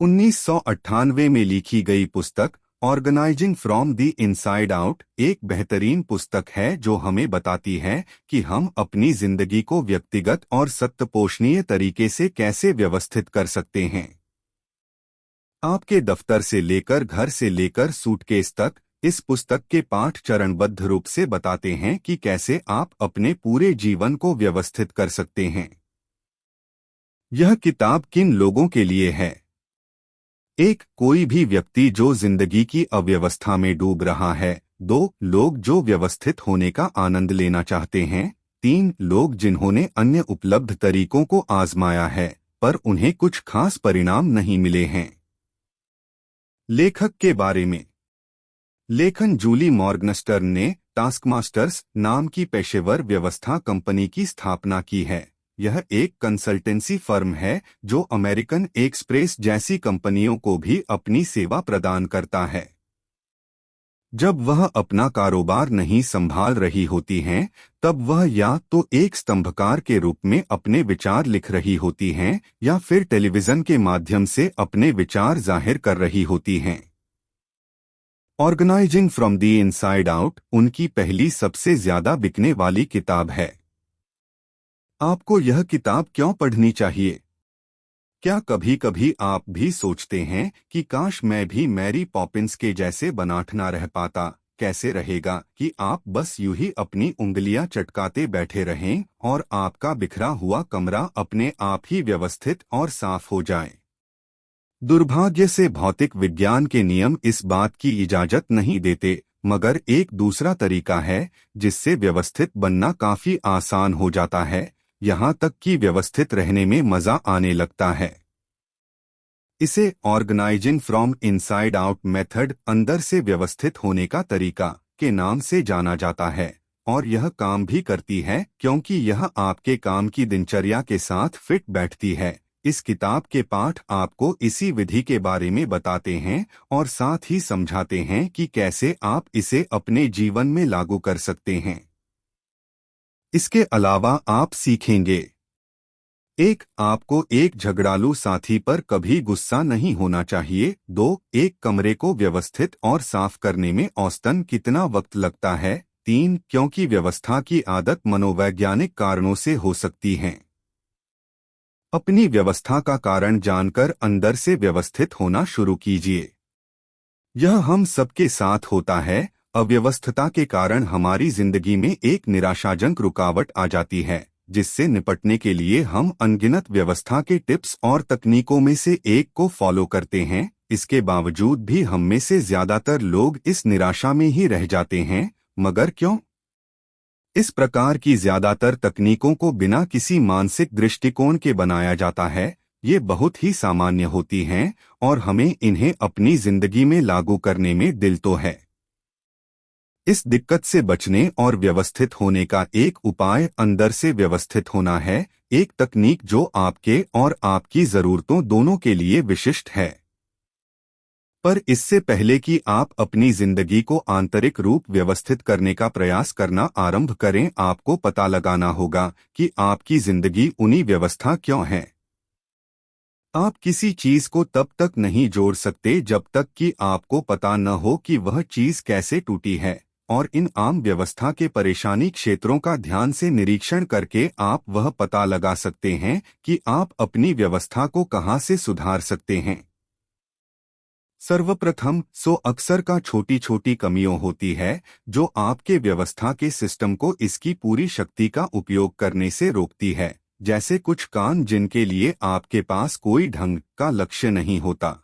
1998 में लिखी गई पुस्तक organising from the inside out एक बेहतरीन पुस्तक है जो हमें बताती है कि हम अपनी जिंदगी को व्यक्तिगत और सत्पोषणीय तरीके से कैसे व्यवस्थित कर सकते हैं। आपके दफ्तर से लेकर घर से लेकर सूटकेस तक इस पुस्तक के पाठ चरणबद्ध रूप से बताते हैं कि कैसे आप अपने पूरे जीवन को व्यवस्थित कर सकते हैं। यह किताब किन लोगों के लिए है? एक, कोई भी व्यक्ति जो जिंदगी की अव्यवस्था में डूब रहा है। दो, लोग जो व्यवस्थित होने का आनंद लेना चाहते हैं। तीन, लोग जिन्होंने अन्य उपलब्ध तरीकों को आजमाया है पर उन्हें कुछ खास परिणाम नहीं मिले हैं। लेखक के बारे में। लेखन जूली मॉर्गनस्टर्न ने टास्कमास्टर्स नाम की पेशेवर व्यवस्था कंपनी की स्थापना की है। यह एक कंसल्टेंसी फर्म है जो अमेरिकन एक्सप्रेस जैसी कंपनियों को भी अपनी सेवा प्रदान करता है। जब वह अपना कारोबार नहीं संभाल रही होती हैं, तब वह या तो एक स्तंभकार के रूप में अपने विचार लिख रही होती हैं या फिर टेलीविजन के माध्यम से अपने विचार जाहिर कर रही होती हैं। Organising from the inside out उनकी पहली सबसे ज्यादा बिकने वाली किताब है। आपको यह किताब क्यों पढ़नी चाहिए? क्या कभी कभी आप भी सोचते हैं कि काश मैं भी मैरी पॉपिंस के जैसे बनाट ना रह पाता? कैसे रहेगा कि आप बस यूं ही अपनी उंगलियां चटकाते बैठे रहें और आपका बिखरा हुआ कमरा अपने आप ही व्यवस्थित और साफ हो जाए। दुर्भाग्य से भौतिक विज्ञान के नियम इस बात की इजाजत नहीं देते, मगर एक दूसरा तरीका है जिससे व्यवस्थित बनना काफी आसान हो जाता है, यहाँ तक कि व्यवस्थित रहने में मजा आने लगता है। इसे organising from inside out method, अंदर से व्यवस्थित होने का तरीका, के नाम से जाना जाता है और यह काम भी करती है क्योंकि यह आपके काम की दिनचर्या के साथ फिट बैठती है। इस किताब के पाठ आपको इसी विधि के बारे में बताते हैं और साथ ही समझाते हैं कि कैसे आप इसे अपने जीवन में लागू कर सकते हैं। इसके अलावा आप सीखेंगे। एक, आपको एक झगड़ालू साथी पर कभी गुस्सा नहीं होना चाहिए। दो, एक कमरे को व्यवस्थित और साफ करने में औसतन कितना वक्त लगता है। तीन, क्योंकि व्यवस्था की आदत मनोवैज्ञानिक कारणों से हो सकती है। अपनी व्यवस्था का कारण जानकर अंदर से व्यवस्थित होना शुरू कीजिए। यह हम सबके साथ होता है। अव्यवस्थता के कारण हमारी जिंदगी में एक निराशाजनक रुकावट आ जाती है, जिससे निपटने के लिए हम अनगिनत व्यवस्था के टिप्स और तकनीकों में से एक को फॉलो करते हैं। इसके बावजूद भी हम में से ज्यादातर लोग इस निराशा में ही रह जाते हैं। मगर क्यों? इस प्रकार की ज्यादातर तकनीकों को बिना किसी मानसिक दृष्टिकोण के बनाया जाता है। ये बहुत ही सामान्य होती हैं और हमें इन्हें अपनी जिंदगी में लागू करने में दिल तो है। इस दिक्कत से बचने और व्यवस्थित होने का एक उपाय अंदर से व्यवस्थित होना है, एक तकनीक जो आपके और आपकी जरूरतों दोनों के लिए विशिष्ट है। पर इससे पहले कि आप अपनी जिंदगी को आंतरिक रूप व्यवस्थित करने का प्रयास करना आरंभ करें, आपको पता लगाना होगा कि आपकी जिंदगी उन्हीं व्यवस्था क्यों है। आप किसी चीज को तब तक नहीं जोड़ सकते जब तक कि आपको पता न हो कि वह चीज कैसे टूटी है, और इन आम व्यवस्था के परेशानी क्षेत्रों का ध्यान से निरीक्षण करके आप वह पता लगा सकते हैं कि आप अपनी व्यवस्था को कहां से सुधार सकते हैं। सर्वप्रथम अक्सर का छोटी छोटी कमियों होती है जो आपके व्यवस्था के सिस्टम को इसकी पूरी शक्ति का उपयोग करने से रोकती है, जैसे कुछ काम जिनके लिए आपके पास कोई ढंग का लक्ष्य नहीं होता।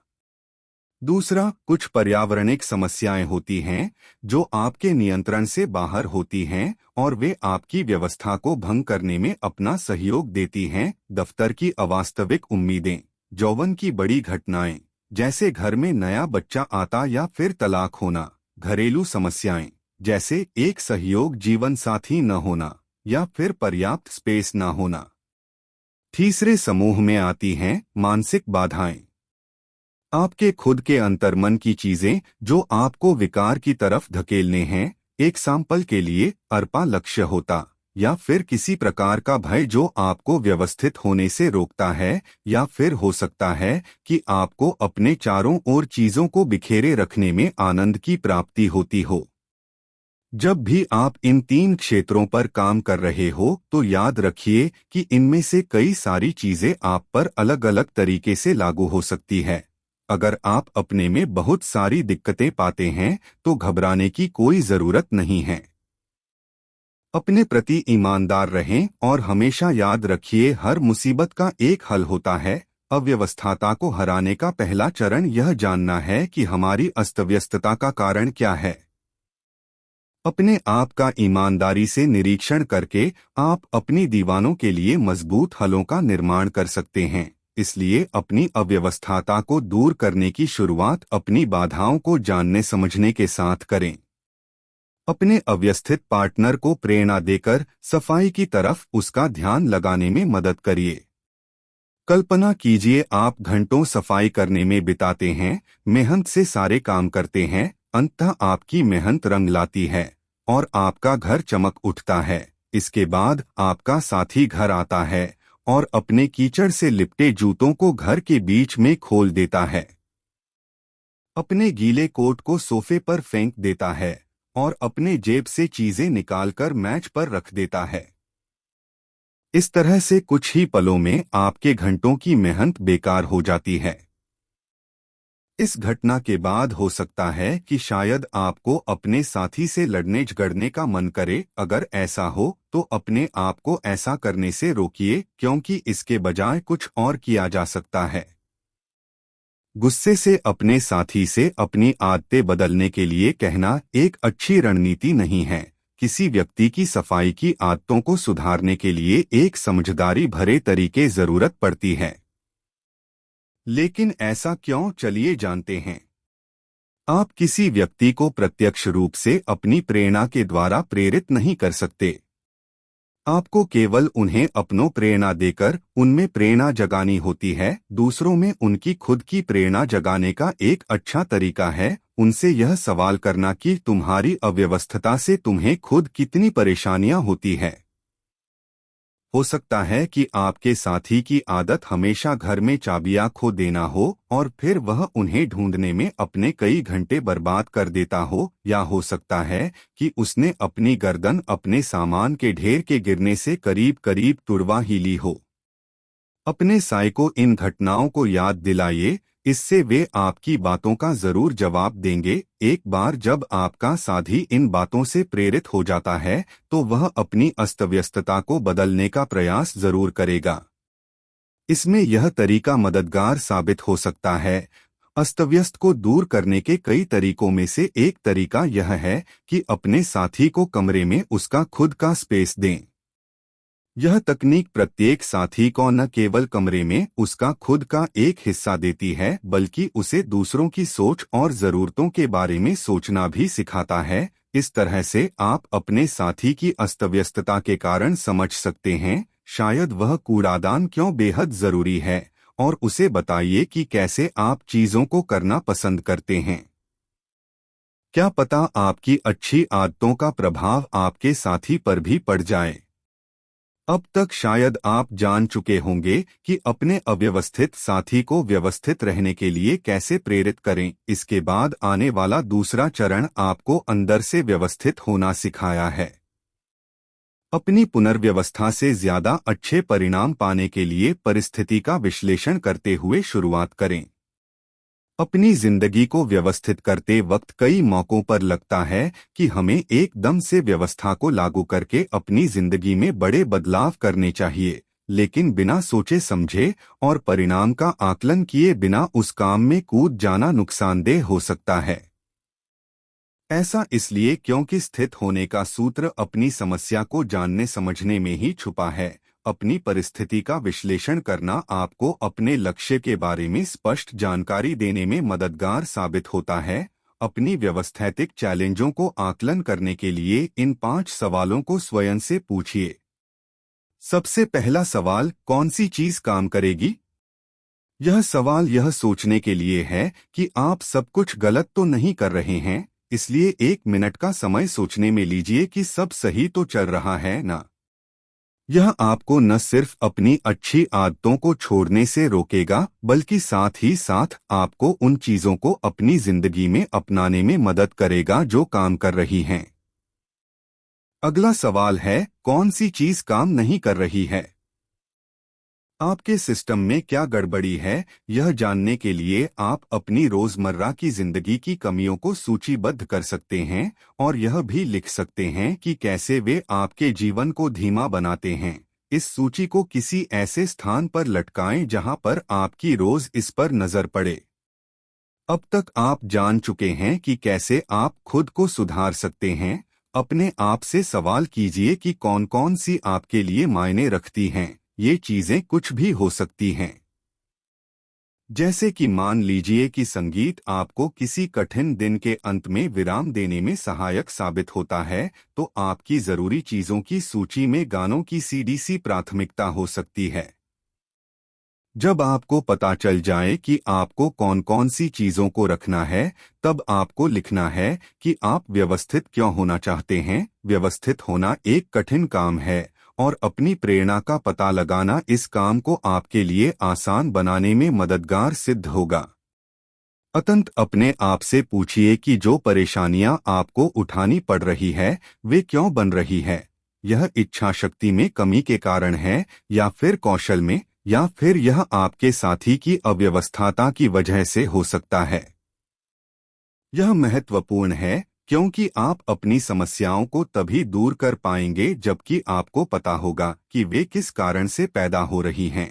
दूसरा, कुछ पर्यावरणिक समस्याएं होती हैं जो आपके नियंत्रण से बाहर होती हैं और वे आपकी व्यवस्था को भंग करने में अपना सहयोग देती हैं। दफ्तर की अवास्तविक उम्मीदें, यौवन की बड़ी घटनाएं जैसे घर में नया बच्चा आता या फिर तलाक होना, घरेलू समस्याएं जैसे एक सहयोग जीवन साथी न होना या फिर पर्याप्त स्पेस न होना। तीसरे समूह में आती हैं मानसिक बाधाएं, आपके खुद के अंतर्मन की चीजें जो आपको विकार की तरफ धकेलने हैं। एक सैंपल के लिए, अरपा लक्ष्य होता, या फिर किसी प्रकार का भय जो आपको व्यवस्थित होने से रोकता है, या फिर हो सकता है कि आपको अपने चारों ओर चीजों को बिखेरे रखने में आनंद की प्राप्ति होती हो। जब भी आप इन 3 क्षेत्रों पर काम कर रहे हो तो याद रखिए कि इनमें से कई सारी चीजें आप पर अलग अलग तरीके से लागू हो सकती है। अगर आप अपने में बहुत सारी दिक्कतें पाते हैं तो घबराने की कोई जरूरत नहीं है। अपने प्रति ईमानदार रहें और हमेशा याद रखिए हर मुसीबत का एक हल होता है। अव्यवस्थाता को हराने का पहला चरण यह जानना है कि हमारी अस्तव्यस्तता का कारण क्या है। अपने आप का ईमानदारी से निरीक्षण करके आप अपनी दीवानों के लिए मजबूत हलों का निर्माण कर सकते हैं। इसलिए अपनी अव्यवस्थाता को दूर करने की शुरुआत अपनी बाधाओं को जानने समझने के साथ करें। अपने अव्यवस्थित पार्टनर को प्रेरणा देकर सफाई की तरफ उसका ध्यान लगाने में मदद करिए। कल्पना कीजिए आप घंटों सफाई करने में बिताते हैं, मेहनत से सारे काम करते हैं, अंततः आपकी मेहनत रंग लाती है और आपका घर चमक उठता है। इसके बाद आपका साथी घर आता है और अपने कीचड़ से लिपटे जूतों को घर के बीच में खोल देता है, अपने गीले कोट को सोफे पर फेंक देता है और अपने जेब से चीजें निकालकर मैच पर रख देता है। इस तरह से कुछ ही पलों में आपके घंटों की मेहनत बेकार हो जाती है। इस घटना के बाद हो सकता है कि शायद आपको अपने साथी से लड़ने झगड़ने का मन करे। अगर ऐसा हो तो अपने आप को ऐसा करने से रोकिए, क्योंकि इसके बजाय कुछ और किया जा सकता है। गुस्से से अपने साथी से अपनी आदतें बदलने के लिए कहना एक अच्छी रणनीति नहीं है। किसी व्यक्ति की सफाई की आदतों को सुधारने के लिए एक समझदारी भरे तरीके जरूरत पड़ती है। लेकिन ऐसा क्यों, चलिए जानते हैं। आप किसी व्यक्ति को प्रत्यक्ष रूप से अपनी प्रेरणा के द्वारा प्रेरित नहीं कर सकते। आपको केवल उन्हें अपनों प्रेरणा देकर उनमें प्रेरणा जगानी होती है। दूसरों में उनकी खुद की प्रेरणा जगाने का एक अच्छा तरीका है उनसे यह सवाल करना कि तुम्हारी अव्यवस्थता से तुम्हें खुद कितनी परेशानियां होती है। हो सकता है कि आपके साथी की आदत हमेशा घर में चाबियां खो देना हो और फिर वह उन्हें ढूंढने में अपने कई घंटे बर्बाद कर देता हो, या हो सकता है कि उसने अपनी गर्दन अपने सामान के ढेर के गिरने से करीब करीब तुड़वा ही ली हो। अपने साय को इन घटनाओं को याद दिलाइए, इससे वे आपकी बातों का जरूर जवाब देंगे। एक बार जब आपका साथी इन बातों से प्रेरित हो जाता है तो वह अपनी अस्तव्यस्तता को बदलने का प्रयास जरूर करेगा। इसमें यह तरीका मददगार साबित हो सकता है। अस्तव्यस्त को दूर करने के कई तरीकों में से एक तरीका यह है कि अपने साथी को कमरे में उसका खुद का स्पेस दें। यह तकनीक प्रत्येक साथी को न केवल कमरे में उसका खुद का एक हिस्सा देती है, बल्कि उसे दूसरों की सोच और जरूरतों के बारे में सोचना भी सिखाता है। इस तरह से आप अपने साथी की अस्तव्यस्तता के कारण समझ सकते हैं शायद वह कूड़ादान क्यों बेहद जरूरी है, और उसे बताइए कि कैसे आप चीजों को करना पसंद करते हैं। क्या पता आपकी अच्छी आदतों का प्रभाव आपके साथी पर भी पड़ जाए। अब तक शायद आप जान चुके होंगे कि अपने अव्यवस्थित साथी को व्यवस्थित रहने के लिए कैसे प्रेरित करें। इसके बाद आने वाला दूसरा चरण आपको अंदर से व्यवस्थित होना सिखाया है। अपनी पुनर्व्यवस्था से ज्यादा अच्छे परिणाम पाने के लिए परिस्थिति का विश्लेषण करते हुए शुरुआत करें। अपनी जिंदगी को व्यवस्थित करते वक्त कई मौकों पर लगता है कि हमें एकदम से व्यवस्था को लागू करके अपनी जिंदगी में बड़े बदलाव करने चाहिए, लेकिन बिना सोचे समझे और परिणाम का आकलन किए बिना उस काम में कूद जाना नुकसानदेह हो सकता है। ऐसा इसलिए क्योंकि स्थित होने का सूत्र अपनी समस्या को जानने समझने में ही छुपा है। अपनी परिस्थिति का विश्लेषण करना आपको अपने लक्ष्य के बारे में स्पष्ट जानकारी देने में मददगार साबित होता है। अपनी व्यवस्थैतिक चैलेंजों को आकलन करने के लिए इन 5 सवालों को स्वयं से पूछिए। सबसे पहला सवाल, कौन सी चीज काम करेगी? यह सवाल यह सोचने के लिए है कि आप सब कुछ गलत तो नहीं कर रहे हैं, इसलिए 1 मिनट का समय सोचने में लीजिए कि सब सही तो चल रहा है ना। यह आपको न सिर्फ अपनी अच्छी आदतों को छोड़ने से रोकेगा, बल्कि साथ ही साथ आपको उन चीजों को अपनी जिंदगी में अपनाने में मदद करेगा जो काम कर रही हैं। अगला सवाल है, कौन सी चीज काम नहीं कर रही है? आपके सिस्टम में क्या गड़बड़ी है, यह जानने के लिए आप अपनी रोजमर्रा की जिंदगी की कमियों को सूचीबद्ध कर सकते हैं और यह भी लिख सकते हैं कि कैसे वे आपके जीवन को धीमा बनाते हैं। इस सूची को किसी ऐसे स्थान पर लटकाएं जहां पर आपकी रोज इस पर नजर पड़े। अब तक आप जान चुके हैं कि कैसे आप खुद को सुधार सकते हैं। अपने आप से सवाल कीजिए कि कौन कौन सी आपके लिए मायने रखती हैं। ये चीजें कुछ भी हो सकती हैं, जैसे कि मान लीजिए कि संगीत आपको किसी कठिन दिन के अंत में विराम देने में सहायक साबित होता है, तो आपकी जरूरी चीजों की सूची में गानों की सीडीसी प्राथमिकता हो सकती है। जब आपको पता चल जाए कि आपको कौन कौन सी चीजों को रखना है, तब आपको लिखना है कि आप व्यवस्थित क्यों होना चाहते हैं। व्यवस्थित होना एक कठिन काम है और अपनी प्रेरणा का पता लगाना इस काम को आपके लिए आसान बनाने में मददगार सिद्ध होगा। अतंत अपने आप से पूछिए कि जो परेशानियां आपको उठानी पड़ रही है, वे क्यों बन रही है। यह इच्छा शक्ति में कमी के कारण है, या फिर कौशल में, या फिर यह आपके साथी की अव्यवस्थाता की वजह से हो सकता है। यह महत्वपूर्ण है क्योंकि आप अपनी समस्याओं को तभी दूर कर पाएंगे जबकि आपको पता होगा कि वे किस कारण से पैदा हो रही हैं।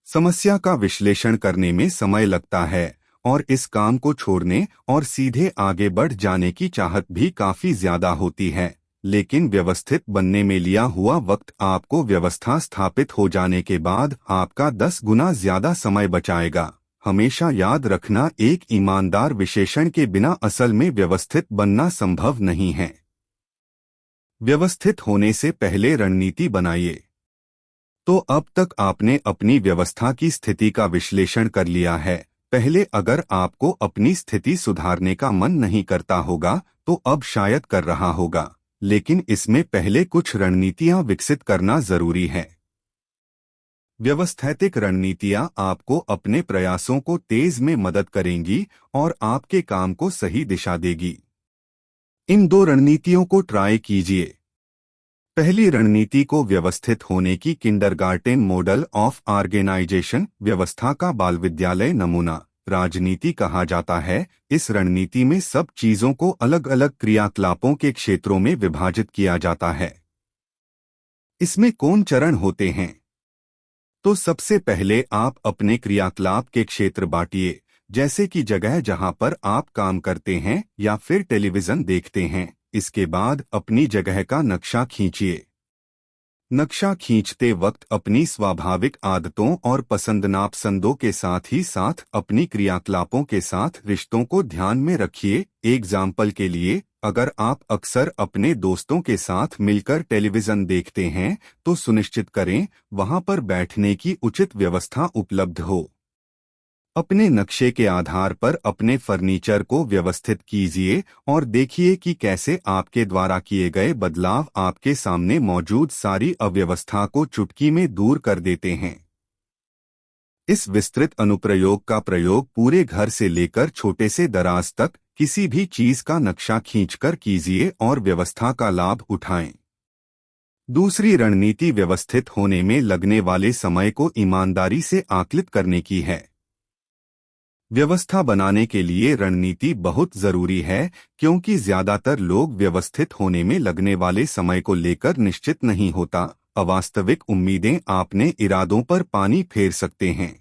समस्या का विश्लेषण करने में समय लगता है और इस काम को छोड़ने और सीधे आगे बढ़ जाने की चाहत भी काफी ज्यादा होती है, लेकिन व्यवस्थित बनने में लिया हुआ वक्त आपको व्यवस्था स्थापित हो जाने के बाद आपका 10 गुना ज्यादा समय बचाएगा। हमेशा याद रखना, एक ईमानदार विशेषण के बिना असल में व्यवस्थित बनना संभव नहीं है। व्यवस्थित होने से पहले रणनीति बनाइए। तो अब तक आपने अपनी व्यवस्था की स्थिति का विश्लेषण कर लिया है। पहले अगर आपको अपनी स्थिति सुधारने का मन नहीं करता होगा तो अब शायद कर रहा होगा, लेकिन इसमें पहले कुछ रणनीतियां विकसित करना जरूरी है। व्यवस्थैतिक रणनीतियां आपको अपने प्रयासों को तेज में मदद करेंगी और आपके काम को सही दिशा देगी। इन 2 रणनीतियों को ट्राई कीजिए। पहली रणनीति को व्यवस्थित होने की किंडरगार्टन मॉडल ऑफ ऑर्गेनाइजेशन, व्यवस्था का बाल विद्यालय नमूना राजनीति कहा जाता है। इस रणनीति में सब चीजों को अलग अलग क्रियाकलापों के क्षेत्रों में विभाजित किया जाता है। इसमें कौन चरण होते हैं? तो सबसे पहले आप अपने क्रियाकलाप के क्षेत्र बांटिए, जैसे कि जगह जहां पर आप काम करते हैं या फिर टेलीविजन देखते हैं। इसके बाद अपनी जगह का नक्शा खींचिए। नक्शा खींचते वक्त अपनी स्वाभाविक आदतों और पसंद नापसंदों के साथ ही साथ अपनी क्रियाकलापों के साथ रिश्तों को ध्यान में रखिए। एग्जाम्पल के लिए, अगर आप अक्सर अपने दोस्तों के साथ मिलकर टेलीविजन देखते हैं, तो सुनिश्चित करें वहां पर बैठने की उचित व्यवस्था उपलब्ध हो। अपने नक्शे के आधार पर अपने फर्नीचर को व्यवस्थित कीजिए और देखिए कि कैसे आपके द्वारा किए गए बदलाव आपके सामने मौजूद सारी अव्यवस्था को चुटकी में दूर कर देते हैं। इस विस्तृत अनुप्रयोग का प्रयोग पूरे घर से लेकर छोटे से दराज तक किसी भी चीज का नक्शा खींचकर कीजिए और व्यवस्था का लाभ उठाएं। दूसरी रणनीति व्यवस्थित होने में लगने वाले समय को ईमानदारी से आकलित करने की है। व्यवस्था बनाने के लिए रणनीति बहुत जरूरी है, क्योंकि ज्यादातर लोग व्यवस्थित होने में लगने वाले समय को लेकर निश्चित नहीं होता। अवास्तविक उम्मीदें आपने इरादों पर पानी फेर सकते हैं।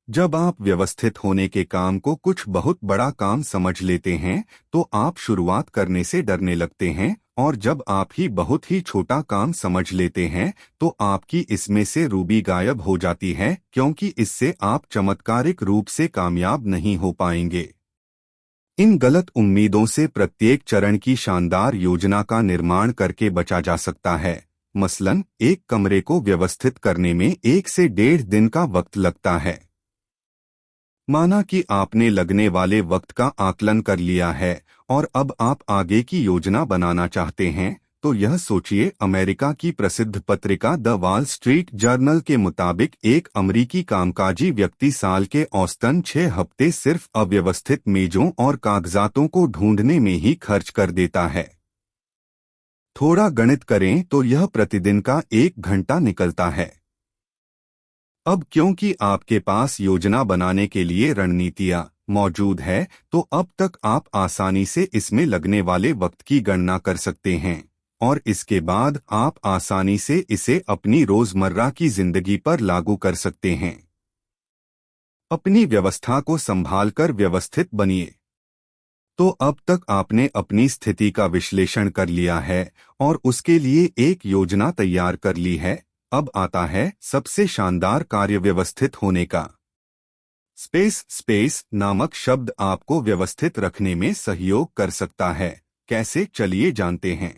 जब आप व्यवस्थित होने के काम को कुछ बहुत बड़ा काम समझ लेते हैं, तो आप शुरुआत करने से डरने लगते हैं, और जब आप ही बहुत ही छोटा काम समझ लेते हैं, तो आपकी इसमें से रूबी गायब हो जाती है, क्योंकि इससे आप चमत्कारिक रूप से कामयाब नहीं हो पाएंगे। इन गलत उम्मीदों से प्रत्येक चरण की शानदार योजना का निर्माण करके बचा जा सकता है। मसलन, एक कमरे को व्यवस्थित करने में 1 से 1.5 दिन का वक्त लगता है। माना कि आपने लगने वाले वक्त का आकलन कर लिया है और अब आप आगे की योजना बनाना चाहते हैं, तो यह सोचिए। अमेरिका की प्रसिद्ध पत्रिका द वॉल स्ट्रीट जर्नल के मुताबिक एक अमेरिकी कामकाजी व्यक्ति साल के औसतन 6 हफ्ते सिर्फ अव्यवस्थित मेजों और कागजातों को ढूंढने में ही खर्च कर देता है। थोड़ा गणित करें तो यह प्रतिदिन का 1 घंटा निकलता है। अब क्योंकि आपके पास योजना बनाने के लिए रणनीतियां मौजूद है, तो अब तक आप आसानी से इसमें लगने वाले वक्त की गणना कर सकते हैं और इसके बाद आप आसानी से इसे अपनी रोजमर्रा की जिंदगी पर लागू कर सकते हैं। अपनी व्यवस्था को संभालकर व्यवस्थित बनिए। तो अब तक आपने अपनी स्थिति का विश्लेषण कर लिया है और उसके लिए एक योजना तैयार कर ली है। अब आता है सबसे शानदार कार्य व्यवस्थित होने का। स्पेस नामक शब्द आपको व्यवस्थित रखने में सहयोग कर सकता है। कैसे, चलिए जानते हैं।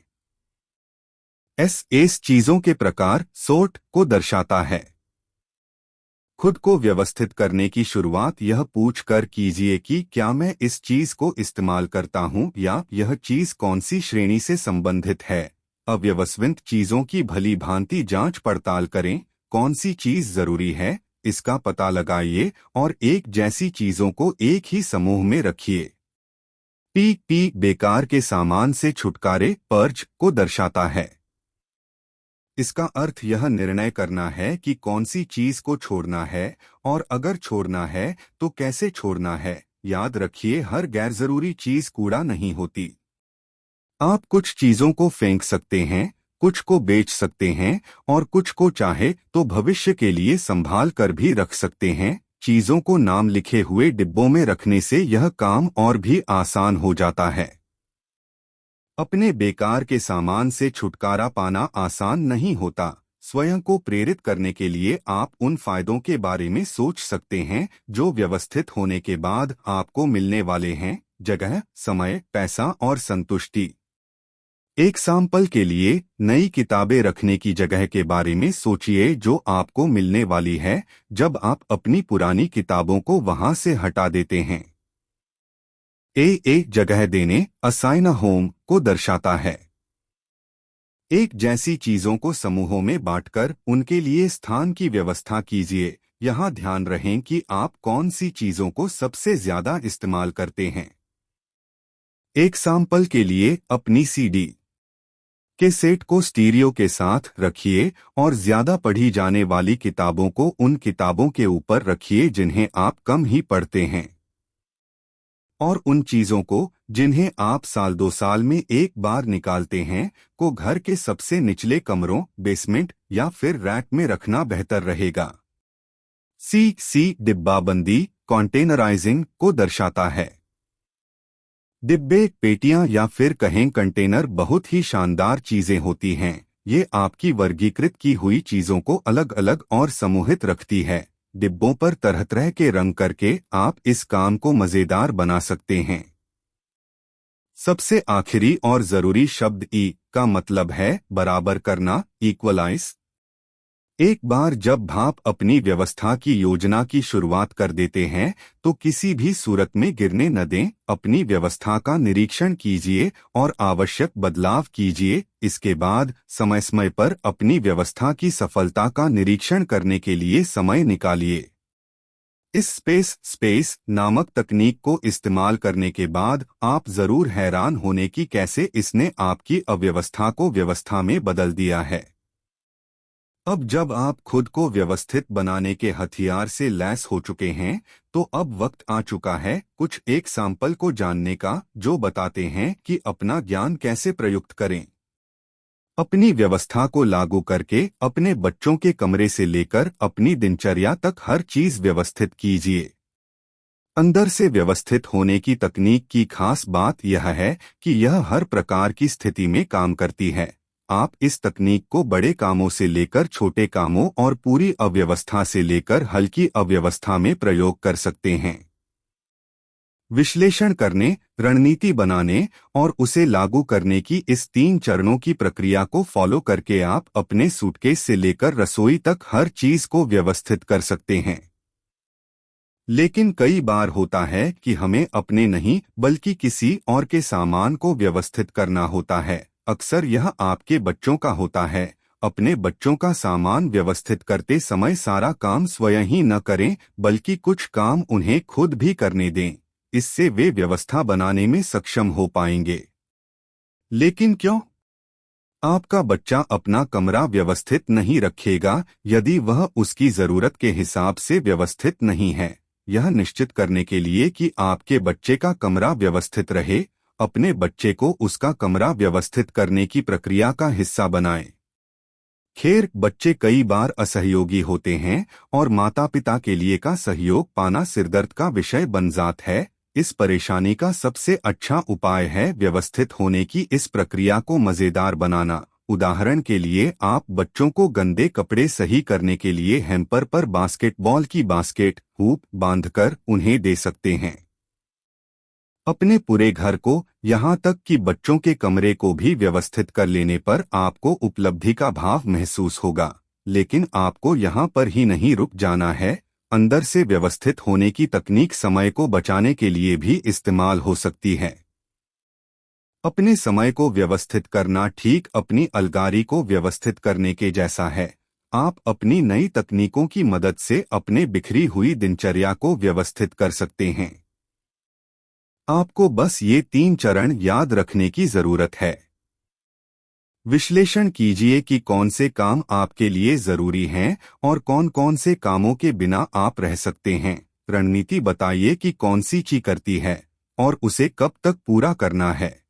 एस चीजों के प्रकार सोर्ट को दर्शाता है। खुद को व्यवस्थित करने की शुरुआत यह पूछकर कीजिए कि क्या मैं इस चीज को इस्तेमाल करता हूं या यह चीज कौन सी श्रेणी से संबंधित है। अव्यवस्थित चीजों की भली भांति जांच पड़ताल करें। कौन सी चीज जरूरी है, इसका पता लगाइए और एक जैसी चीजों को एक ही समूह में रखिए। पी बेकार के सामान से छुटकारे पर्ज को दर्शाता है। इसका अर्थ यह निर्णय करना है कि कौन सी चीज को छोड़ना है और अगर छोड़ना है तो कैसे छोड़ना है। याद रखिए, हर गैरजरूरी चीज कूड़ा नहीं होती। आप कुछ चीजों को फेंक सकते हैं, कुछ को बेच सकते हैं और कुछ को चाहे तो भविष्य के लिए संभाल कर भी रख सकते हैं। चीजों को नाम लिखे हुए डिब्बों में रखने से यह काम और भी आसान हो जाता है। अपने बेकार के सामान से छुटकारा पाना आसान नहीं होता। स्वयं को प्रेरित करने के लिए आप उन फायदों के बारे में सोच सकते हैं जो व्यवस्थित होने के बाद आपको मिलने वाले हैं। जगह, समय, पैसा और संतुष्टि। एक सैंपल के लिए, नई किताबें रखने की जगह के बारे में सोचिए जो आपको मिलने वाली है जब आप अपनी पुरानी किताबों को वहां से हटा देते हैं। जगह देने असाइन अ होम को दर्शाता है। एक जैसी चीजों को समूहों में बांटकर उनके लिए स्थान की व्यवस्था कीजिए। यहाँ ध्यान रखें कि आप कौन सी चीजों को सबसे ज्यादा इस्तेमाल करते हैं। एक सैंपल के लिए, अपनी सीडी के सेट को स्टीरियो के साथ रखिए और ज्यादा पढ़ी जाने वाली किताबों को उन किताबों के ऊपर रखिए जिन्हें आप कम ही पढ़ते हैं और उन चीजों को जिन्हें आप साल 2 साल में एक बार निकालते हैं को घर के सबसे निचले कमरों, बेसमेंट या फिर रैक में रखना बेहतर रहेगा। सी डिब्बाबंदी कॉन्टेनराइजिंग को दर्शाता है। डिब्बे, पेटियां या फिर कहें कंटेनर बहुत ही शानदार चीजें होती हैं। ये आपकी वर्गीकृत की हुई चीजों को अलग अलग और समूहित रखती है। डिब्बों पर तरह तरह के रंग करके आप इस काम को मजेदार बना सकते हैं। सबसे आखिरी और जरूरी शब्द का मतलब है बराबर करना, इक्वलाइज। एक बार जब आप अपनी व्यवस्था की योजना की शुरुआत कर देते हैं तो किसी भी सूरत में गिरने न दें। अपनी व्यवस्था का निरीक्षण कीजिए और आवश्यक बदलाव कीजिए। इसके बाद समय समय पर अपनी व्यवस्था की सफलता का निरीक्षण करने के लिए समय निकालिए। इस स्पेस नामक तकनीक को इस्तेमाल करने के बाद आप जरूर हैरान होने की कैसे इसने आपकी अव्यवस्था को व्यवस्था में बदल दिया है। अब जब आप खुद को व्यवस्थित बनाने के हथियार से लैस हो चुके हैं तो अब वक्त आ चुका है कुछ एक सैंपल को जानने का जो बताते हैं कि अपना ज्ञान कैसे प्रयुक्त करें। अपनी व्यवस्था को लागू करके अपने बच्चों के कमरे से लेकर अपनी दिनचर्या तक हर चीज व्यवस्थित कीजिए। अंदर से व्यवस्थित होने की तकनीक की खास बात यह है कि यह हर प्रकार की स्थिति में काम करती है। आप इस तकनीक को बड़े कामों से लेकर छोटे कामों और पूरी अव्यवस्था से लेकर हल्की अव्यवस्था में प्रयोग कर सकते हैं। विश्लेषण करने, रणनीति बनाने और उसे लागू करने की इस 3 चरणों की प्रक्रिया को फॉलो करके आप अपने सूटकेस से लेकर रसोई तक हर चीज को व्यवस्थित कर सकते हैं। लेकिन कई बार होता है कि हमें अपने नहीं बल्कि किसी और के सामान को व्यवस्थित करना होता है। अक्सर यह आपके बच्चों का होता है। अपने बच्चों का सामान व्यवस्थित करते समय सारा काम स्वयं ही न करें, बल्कि कुछ काम उन्हें खुद भी करने दें। इससे वे व्यवस्था बनाने में सक्षम हो पाएंगे। लेकिन क्यों? आपका बच्चा अपना कमरा व्यवस्थित नहीं रखेगा यदि वह उसकी जरूरत के हिसाब से व्यवस्थित नहीं है। यह निश्चित करने के लिए कि आपके बच्चे का कमरा व्यवस्थित रहे, अपने बच्चे को उसका कमरा व्यवस्थित करने की प्रक्रिया का हिस्सा बनाएं। खैर, बच्चे कई बार असहयोगी होते हैं और माता पिता के लिए का सहयोग पाना सिरदर्द का विषय बन जाता है। इस परेशानी का सबसे अच्छा उपाय है व्यवस्थित होने की इस प्रक्रिया को मजेदार बनाना। उदाहरण के लिए, आप बच्चों को गंदे कपड़े सही करने के लिए हैम्पर पर बास्केटबॉल की बास्केट हूप बांधकर उन्हें दे सकते हैं। अपने पूरे घर को, यहाँ तक कि बच्चों के कमरे को भी व्यवस्थित कर लेने पर आपको उपलब्धि का भाव महसूस होगा। लेकिन आपको यहाँ पर ही नहीं रुक जाना है। अंदर से व्यवस्थित होने की तकनीक समय को बचाने के लिए भी इस्तेमाल हो सकती है। अपने समय को व्यवस्थित करना ठीक अपनी अलमारी को व्यवस्थित करने के जैसा है। आप अपनी नई तकनीकों की मदद से अपने बिखरी हुई दिनचर्या को व्यवस्थित कर सकते हैं। आपको बस ये 3 चरण याद रखने की जरूरत है। विश्लेषण कीजिए कि कौन से काम आपके लिए जरूरी हैं और कौन कौन से कामों के बिना आप रह सकते हैं। रणनीति बताइए कि कौन सी चीज करती है और उसे कब तक पूरा करना है।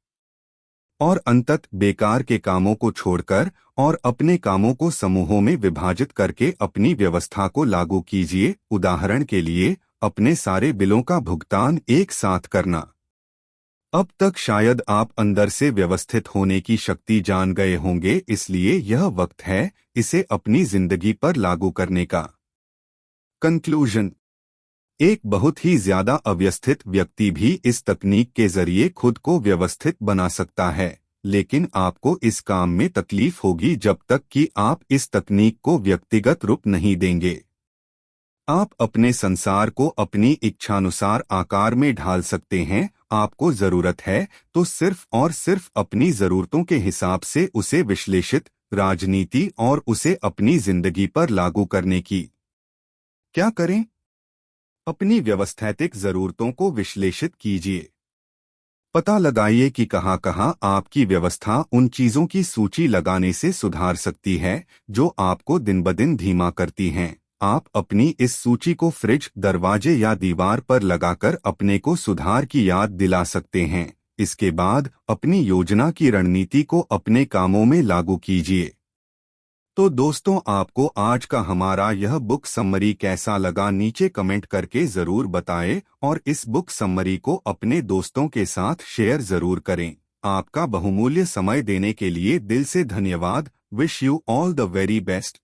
और अंततः बेकार के कामों को छोड़कर और अपने कामों को समूहों में विभाजित करके अपनी व्यवस्था को लागू कीजिए। उदाहरण के लिए, अपने सारे बिलों का भुगतान एक साथ करना। अब तक शायद आप अंदर से व्यवस्थित होने की शक्ति जान गए होंगे, इसलिए यह वक्त है इसे अपनी जिंदगी पर लागू करने का। कंक्लूजन: एक बहुत ही ज्यादा अव्यवस्थित व्यक्ति भी इस तकनीक के जरिए खुद को व्यवस्थित बना सकता है, लेकिन आपको इस काम में तकलीफ होगी जब तक कि आप इस तकनीक को व्यक्तिगत रूप नहीं देंगे। आप अपने संसार को अपनी इच्छानुसार आकार में ढाल सकते हैं। आपको जरूरत है तो सिर्फ और सिर्फ अपनी जरूरतों के हिसाब से उसे विश्लेषित, राजनीति और उसे अपनी जिंदगी पर लागू करने की। क्या करें? अपनी व्यवस्थित जरूरतों को विश्लेषित कीजिए। पता लगाइए कि कहाँ-कहाँ आपकी व्यवस्था उन चीजों की सूची लगाने से सुधार सकती है जो आपको दिन ब दिन धीमा करती हैं। आप अपनी इस सूची को फ्रिज, दरवाजे या दीवार पर लगाकर अपने को सुधार की याद दिला सकते हैं। इसके बाद अपनी योजना की रणनीति को अपने कामों में लागू कीजिए। तो दोस्तों, आपको आज का हमारा यह बुक समरी कैसा लगा नीचे कमेंट करके जरूर बताएं और इस बुक समरी को अपने दोस्तों के साथ शेयर जरूर करें। आपका बहुमूल्य समय देने के लिए दिल से धन्यवाद। Wish you all the very best.